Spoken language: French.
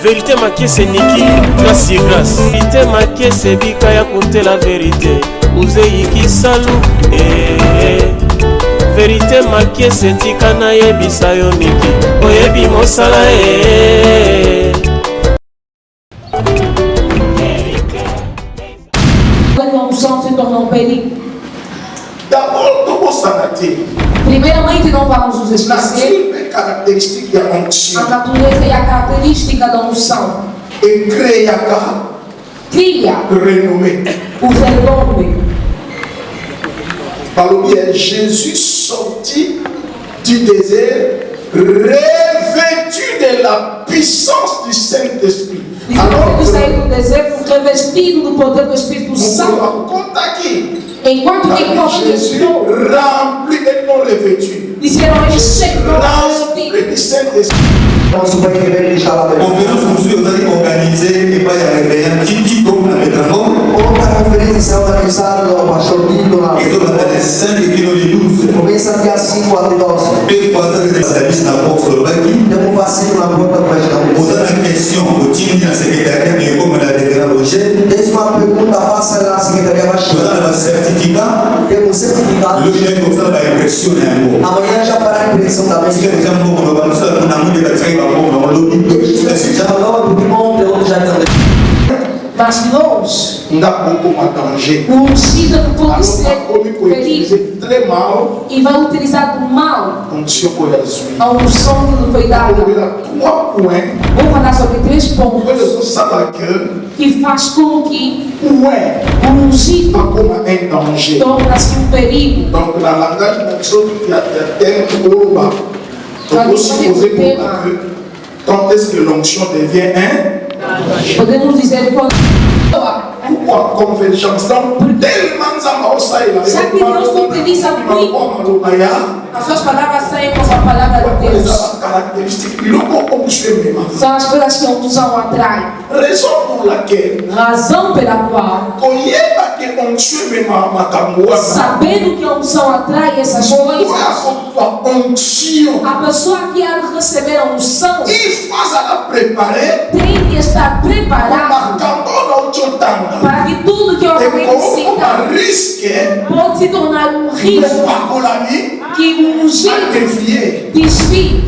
Vérité maquée c'est Niki, grâce et grâce. Vérité maquée c'est Bika ya compter la vérité. Ouzei qui salou, Vérité maquée c'est Tikana yebisa yo Niki. Oyebi mosala se tornou um perigo. Primeiramente, não vamos nos esquecer a natureza e a característica da unção. Cria o renome. Jésus sortit du désert revêtu de la puissance du Saint-Esprit. Alors que saiu do deserto revestido do poder do Espírito Santo. Enquanto que Jésus rempli et non revêtu. Disseram ele cheio du Saint-Esprit. Conférence nous sommes organisée et pas y arriver un petit comme la métropole. Outra conferência organizada pelo pastor Tito lá. Et donc on a 5 kg de 12. Começa dia 5 a 12. Et quando a service na box sur baki. Temos vacina na porta para esta. Posando a question au time de la secrétaire mais comme on a dégrangé. Tem uma pergunta faça na secretaria baixa. Posando le certificat. Temos certificado. Le jeune comme ça va impressionner un peu. Amanhã já fará a impressão da Parce que les gens vont nous voir ça on a moins de bataille par rapport à l'autre. Já falou de monte onde já estão. Mas de longe, o ungido pode ser perigo très mal e vai utilizar do mal a unção que lhe foi dada. Vou falar sobre 3 pontos que faz com que o ungido torna-se um perigo. Donc, la langage il y a des termes urbains. Donc, aussi poser pour quand est-ce que l'onction devient Podemos dizer quando pourquoi convergence? Donc, tellement ça já que Deus não utiliza muito as suas palavras saem com a palavra de Deus. São as coisas que a unção atrai. Razão pela qual, sabendo que a unção atrai essas coisas, a pessoa que quer receber a unção tem que estar preparado para que tudo que eu acabei de citar pode se tornar um risco que o ungido desvie.